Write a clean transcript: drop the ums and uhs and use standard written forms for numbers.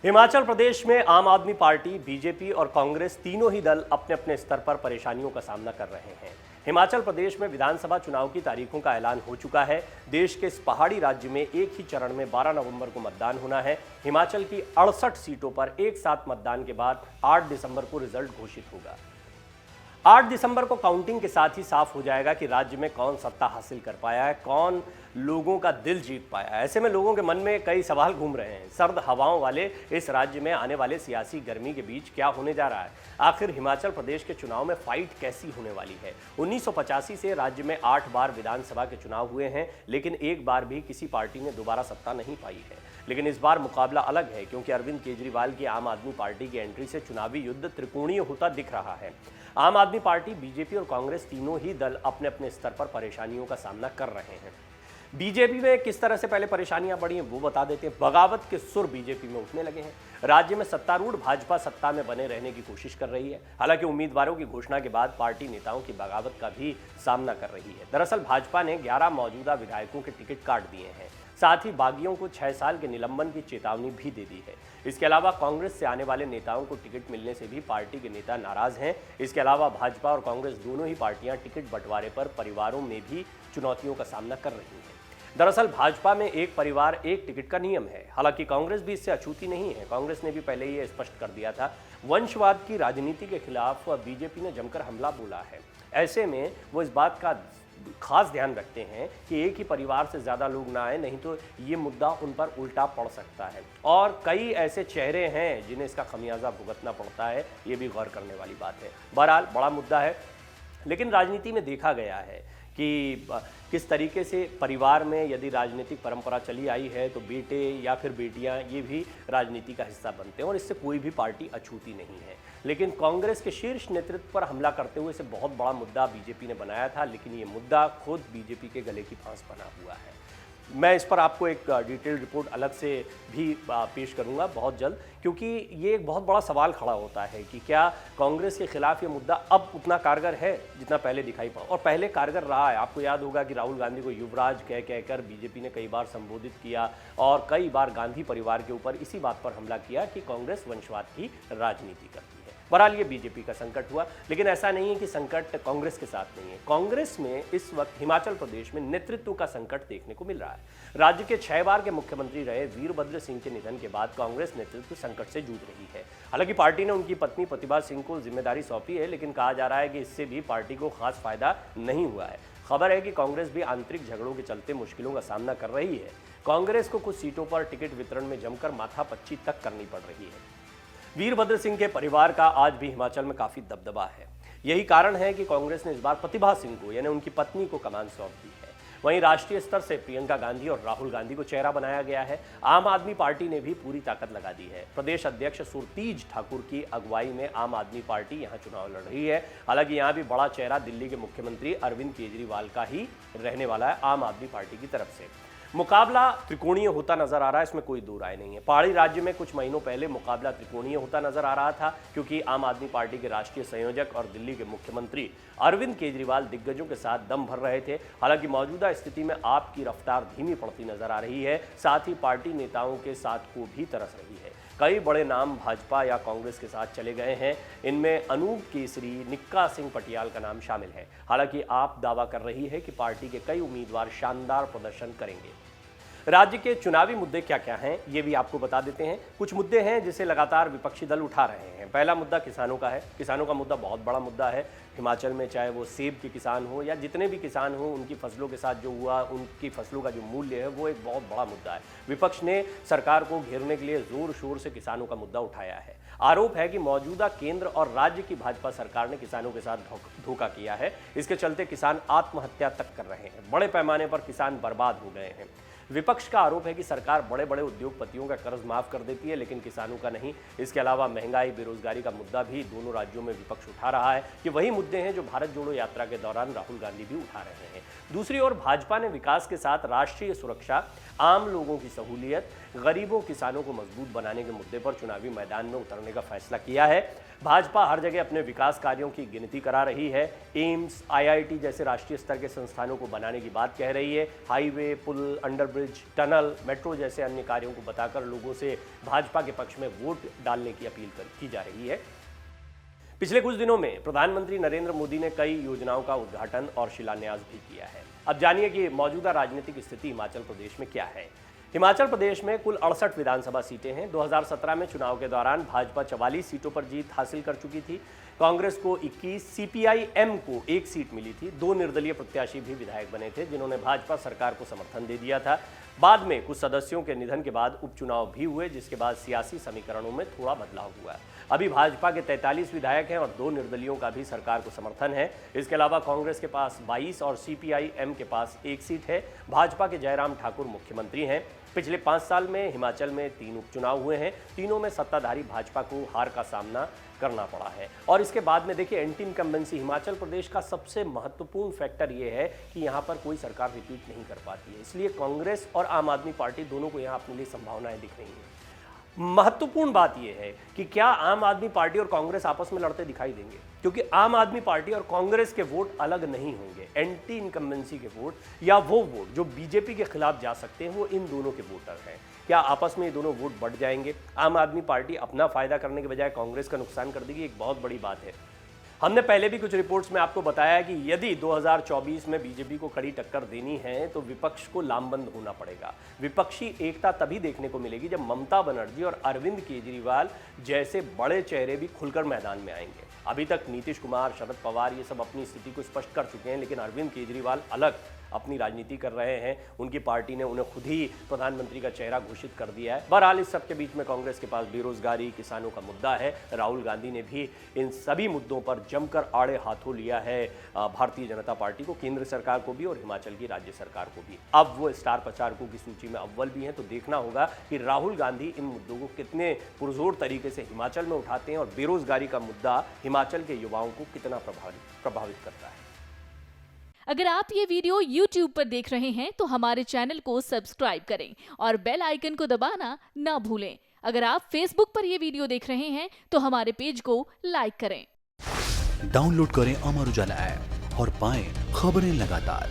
हिमाचल प्रदेश में आम आदमी पार्टी, बीजेपी और कांग्रेस तीनों ही दल अपने अपने स्तर पर परेशानियों का सामना कर रहे हैं। हिमाचल प्रदेश में विधानसभा चुनाव की तारीखों का ऐलान हो चुका है। देश के इस पहाड़ी राज्य में एक ही चरण में 12 नवंबर को मतदान होना है। हिमाचल की 68 सीटों पर एक साथ मतदान के बाद 8 दिसंबर को रिजल्ट घोषित होगा। 8 दिसंबर को काउंटिंग के साथ ही साफ हो जाएगा कि राज्य में कौन सत्ता हासिल कर पाया है, कौन लोगों का दिल जीत पाया है। ऐसे में लोगों के मन में कई सवाल घूम रहे हैं। सर्द हवाओं वाले इस राज्य में आने वाले सियासी गर्मी के बीच क्या होने जा रहा है? आखिर हिमाचल प्रदेश के चुनाव में फाइट कैसी होने वाली है? 1985 से राज्य में 8 बार विधानसभा के चुनाव हुए हैं, लेकिन एक बार भी किसी पार्टी ने दोबारा सत्ता नहीं पाई है। लेकिन इस बार मुकाबला अलग है, क्योंकि अरविंद केजरीवाल की आम आदमी पार्टी की एंट्री से चुनावी युद्ध त्रिकोणीय होता दिख रहा है। आम आदमी पार्टी, बीजेपी और कांग्रेस तीनों ही दल अपने अपने स्तर पर परेशानियों का सामना कर रहे हैं। बीजेपी में किस तरह से पहले परेशानियां बढ़ी हैं वो बता देते हैं। बगावत के सुर बीजेपी में उठने लगे हैं। राज्य में सत्तारूढ़ भाजपा सत्ता में बने रहने की कोशिश कर रही है। हालांकि उम्मीदवारों की घोषणा के बाद पार्टी नेताओं की बगावत का भी सामना कर रही है। दरअसल भाजपा ने 11 मौजूदा विधायकों के टिकट काट दिए हैं। साथ ही बागियों को 6 साल के निलंबन की चेतावनी भी दे दी है। इसके अलावा कांग्रेस से आने वाले नेताओं को टिकट मिलने से भी पार्टी के नेता नाराज हैं। इसके अलावा भाजपा और कांग्रेस दोनों ही पार्टियां टिकट बंटवारे पर परिवारों में भी चुनौतियों का सामना कर रही हैं। दरअसल भाजपा में एक परिवार एक टिकट का नियम है। हालांकि कांग्रेस भी इससे अछूती नहीं है। कांग्रेस ने भी पहले ये स्पष्ट कर दिया था। वंशवाद की राजनीति के खिलाफ बीजेपी ने जमकर हमला बोला है। ऐसे में वो इस बात का खास ध्यान रखते हैं कि एक ही परिवार से ज़्यादा लोग ना आए, नहीं तो ये मुद्दा उन पर उल्टा पड़ सकता है। और कई ऐसे चेहरे हैं जिन्हें इसका खमियाजा भुगतना पड़ता है, ये भी गौर करने वाली बात है। बहरहाल बड़ा मुद्दा है, लेकिन राजनीति में देखा गया है कि किस तरीके से परिवार में यदि राजनीतिक परंपरा चली आई है तो बेटे या फिर बेटियां ये भी राजनीति का हिस्सा बनते हैं और इससे कोई भी पार्टी अछूती नहीं है। लेकिन कांग्रेस के शीर्ष नेतृत्व पर हमला करते हुए इसे बहुत बड़ा मुद्दा बीजेपी ने बनाया था, लेकिन ये मुद्दा खुद बीजेपी के गले की फांस बना हुआ है। मैं इस पर आपको एक डिटेल रिपोर्ट अलग से भी पेश करूंगा बहुत जल्द, क्योंकि ये एक बहुत बड़ा सवाल खड़ा होता है कि क्या कांग्रेस के खिलाफ ये मुद्दा अब उतना कारगर है जितना पहले दिखाई पड़ा, और पहले कारगर रहा है। आपको याद होगा कि राहुल गांधी को युवराज कहकर बीजेपी ने कई बार संबोधित किया और कई बार गांधी परिवार के ऊपर इसी बात पर हमला किया कि कांग्रेस वंशवाद की राजनीति करती है। बहरहाल ये बीजेपी का संकट हुआ, लेकिन ऐसा नहीं है कि संकट कांग्रेस के साथ नहीं है। कांग्रेस में इस वक्त हिमाचल प्रदेश में नेतृत्व का संकट देखने को मिल रहा है। राज्य के 6 बार के मुख्यमंत्री रहे वीरभद्र सिंह के निधन के बाद कांग्रेस नेतृत्व संकट से जूझ रही है। हालांकि पार्टी ने उनकी पत्नी प्रतिभा सिंह को जिम्मेदारी सौंपी है, लेकिन कहा जा रहा है कि इससे भी पार्टी को खास फायदा नहीं हुआ है। खबर है कि कांग्रेस भी आंतरिक झगड़ों के चलते मुश्किलों का सामना कर रही है। कांग्रेस को कुछ सीटों पर टिकट वितरण में जमकर माथापच्ची तक करनी पड़ रही है। वीरभद्र सिंह के परिवार का आज भी हिमाचल में काफी दबदबा है। यही कारण है कि कांग्रेस ने इस बार प्रतिभा सिंह को, यानी उनकी पत्नी को, कमान सौंप दी है। वहीं राष्ट्रीय स्तर से प्रियंका गांधी और राहुल गांधी को चेहरा बनाया गया है। आम आदमी पार्टी ने भी पूरी ताकत लगा दी है। प्रदेश अध्यक्ष सुरतीज ठाकुर की अगुवाई में आम आदमी पार्टी यहां चुनाव लड़ रही है। हालांकि यहां भी बड़ा चेहरा दिल्ली के मुख्यमंत्री अरविंद केजरीवाल का ही रहने वाला है आम आदमी पार्टी की तरफ से। मुकाबला त्रिकोणीय होता नजर आ रहा है, इसमें कोई दो राय नहीं है। पहाड़ी राज्य में कुछ महीनों पहले मुकाबला त्रिकोणीय होता नजर आ रहा था, क्योंकि आम आदमी पार्टी के राष्ट्रीय संयोजक और दिल्ली के मुख्यमंत्री अरविंद केजरीवाल दिग्गजों के साथ दम भर रहे थे। हालांकि मौजूदा स्थिति में आप की रफ्तार धीमी पड़ती नजर आ रही है। साथ ही पार्टी नेताओं के साथ को भी तरस रही है। कई बड़े नाम भाजपा या कांग्रेस के साथ चले गए हैं। इनमें अनूप केसरी, निक्का सिंह पटियाल का नाम शामिल है। हालांकि आप दावा कर रही है कि पार्टी के कई उम्मीदवार शानदार प्रदर्शन करेंगे। राज्य के चुनावी मुद्दे क्या क्या हैं ये भी आपको बता देते हैं। कुछ मुद्दे हैं जिसे लगातार विपक्षी दल उठा रहे हैं। पहला मुद्दा किसानों का है। किसानों का मुद्दा बहुत बड़ा मुद्दा है हिमाचल में, चाहे वो सेब के किसान हो या जितने भी किसान हो, उनकी फसलों के साथ जो हुआ, उनकी फसलों का जो मूल्य है वो एक बहुत बड़ा मुद्दा है। विपक्ष ने सरकार को घेरने के लिए जोर शोर से किसानों का मुद्दा उठाया है। आरोप है कि मौजूदा केंद्र और राज्य की भाजपा सरकार ने किसानों के साथ धोखा किया है। इसके चलते किसान आत्महत्या तक कर रहे हैं। बड़े पैमाने पर किसान बर्बाद हो गए हैं। विपक्ष का आरोप है कि सरकार बड़े बड़े उद्योगपतियों का कर्ज माफ कर देती है, लेकिन किसानों का नहीं। इसके अलावा महंगाई, बेरोजगारी का मुद्दा भी दोनों राज्यों में विपक्ष उठा रहा है। कि वही मुद्दे हैं जो भारत जोड़ो यात्रा के दौरान राहुल गांधी भी उठा रहे हैं। दूसरी ओर भाजपा ने विकास के साथ राष्ट्रीय सुरक्षा, आम लोगों की सहूलियत, गरीबों किसानों को मजबूत बनाने के मुद्दे पर चुनावी मैदान में उतरने का फैसला किया है। भाजपा हर जगह अपने विकास कार्यों की गिनती करा रही है। एम्स, आईआईटी जैसे राष्ट्रीय स्तर के संस्थानों को बनाने की बात कह रही है। हाईवे, पुल, अंडरब्रिज ओवरब्रिज, टनल, मेट्रो जैसे अन्य कार्यों को बताकर लोगों से भाजपा के पक्ष में वोट डालने की अपील की जा रही है। पिछले कुछ दिनों में प्रधानमंत्री नरेंद्र मोदी ने कई योजनाओं का उद्घाटन और शिलान्यास भी किया है। अब जानिए कि मौजूदा राजनीतिक स्थिति हिमाचल प्रदेश में क्या है। हिमाचल प्रदेश में कुल 68 विधानसभा सीटें हैं। 2017 में चुनाव के दौरान भाजपा 44 सीटों पर जीत हासिल कर चुकी थी। कांग्रेस को 21, सीपीआई-एम को 1 सीट मिली थी। 2 निर्दलीय प्रत्याशी भी विधायक बने थे, जिन्होंने भाजपा सरकार को समर्थन दे दिया था। बाद में कुछ सदस्यों के निधन के बाद उपचुनाव भी हुए, जिसके बाद सियासी समीकरणों में थोड़ा बदलाव हुआ। अभी भाजपा के 43 विधायक हैं और 2 निर्दलीयों का भी सरकार को समर्थन है। इसके अलावा कांग्रेस के पास 22 और सीपीआई-एम के पास 1 सीट है। भाजपा के जयराम ठाकुर मुख्यमंत्री हैं। पिछले 5 साल में हिमाचल में 3 उपचुनाव हुए हैं। तीनों में सत्ताधारी भाजपा को हार का सामना करना पड़ा है। और इसके बाद में देखिए, एंटी इनकम्बेंसी हिमाचल प्रदेश का सबसे महत्वपूर्ण फैक्टर ये है कि यहाँ पर कोई सरकार रिपीट नहीं कर पाती है। इसलिए कांग्रेस और आम आदमी पार्टी दोनों को यहाँ अपने लिए संभावनाएं दिख रही हैं। महत्वपूर्ण बात यह है कि क्या आम आदमी पार्टी और कांग्रेस आपस में लड़ते दिखाई देंगे, क्योंकि आम आदमी पार्टी और कांग्रेस के वोट अलग नहीं होंगे। एंटी इनकम्बेंसी के वोट या वो वोट जो बीजेपी के खिलाफ जा सकते हैं, वो इन दोनों के वोटर हैं। क्या आपस में ये दोनों वोट बढ़ जाएंगे? आम आदमी पार्टी अपना फायदा करने के बजाय कांग्रेस का नुकसान कर देगी, एक बहुत बड़ी बात है। हमने पहले भी कुछ रिपोर्ट्स में आपको बताया कि यदि 2024 में बीजेपी को कड़ी टक्कर देनी है तो विपक्ष को लामबंद होना पड़ेगा। विपक्षी एकता तभी देखने को मिलेगी जब ममता बनर्जी और अरविंद केजरीवाल जैसे बड़े चेहरे भी खुलकर मैदान में आएंगे। अभी तक नीतीश कुमार, शरद पवार ये सब अपनी स्थिति को स्पष्ट कर चुके हैं, लेकिन अरविंद केजरीवाल अलग अपनी राजनीति कर रहे हैं। उनकी पार्टी ने उन्हें खुद ही प्रधानमंत्री का चेहरा घोषित कर दिया है। बहरहाल इस सबके बीच में कांग्रेस के पास बेरोजगारी, किसानों का मुद्दा है। राहुल गांधी ने भी इन सभी मुद्दों पर जमकर आड़े हाथों लिया है भारतीय जनता पार्टी को, केंद्र सरकार को भी और हिमाचल की राज्य सरकार को भी। अब वो स्टार प्रचारकों की सूची में अव्वल भी हैं, तो देखना होगा कि राहुल गांधी इन मुद्दों को कितने पुरजोर तरीके से हिमाचल में उठाते हैं और बेरोजगारी का मुद्दा हिमाचल के युवाओं को कितना प्रभावित करता है। अगर आप ये वीडियो YouTube पर देख रहे हैं तो हमारे चैनल को सब्सक्राइब करें और बेल आइकन को दबाना ना भूलें। अगर आप Facebook पर ये वीडियो देख रहे हैं तो हमारे पेज को लाइक करें। डाउनलोड करें अमर उजाला ऐप और पाएं खबरें लगातार।